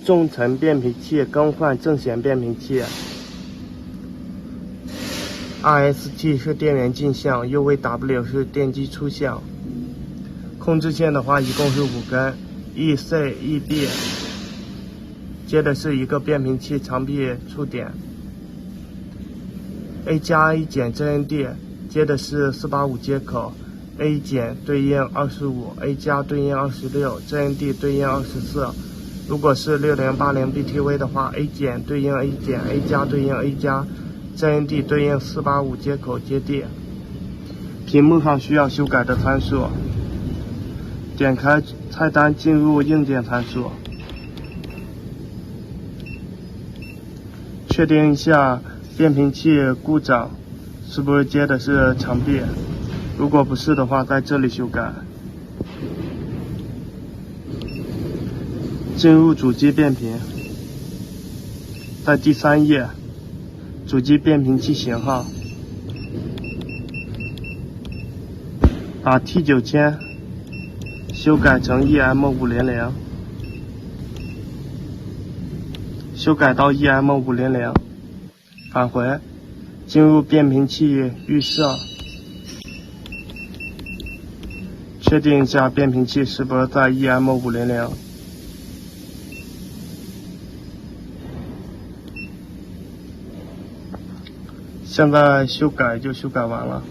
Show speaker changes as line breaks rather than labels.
中层变频器更换正弦变频器。RST 是电源进项 ，UVW 是电机出项。控制线的话，一共是5根 ，EC、EB。接的是一个变频器长臂触点 ，A 加 A 减 ZND， 接的是485接口 ，A 减对应25，A 加对应26，ZND 对应24。如果是6080 BTV 的话 ，A 减对应 A 减，A 加对应 A 加。ZND 对应485接口接地。屏幕上需要修改的参数，点开菜单进入硬件参数，确定一下变频器故障是不是接的是长臂，如果不是的话，在这里修改。进入主机变频，在第3页。主机变频器型号，把 T9000 修改成 EM500， 修改到 EM500， 返回，进入变频器预设，确定一下变频器是不是在 EM500。现在修改就修改完了。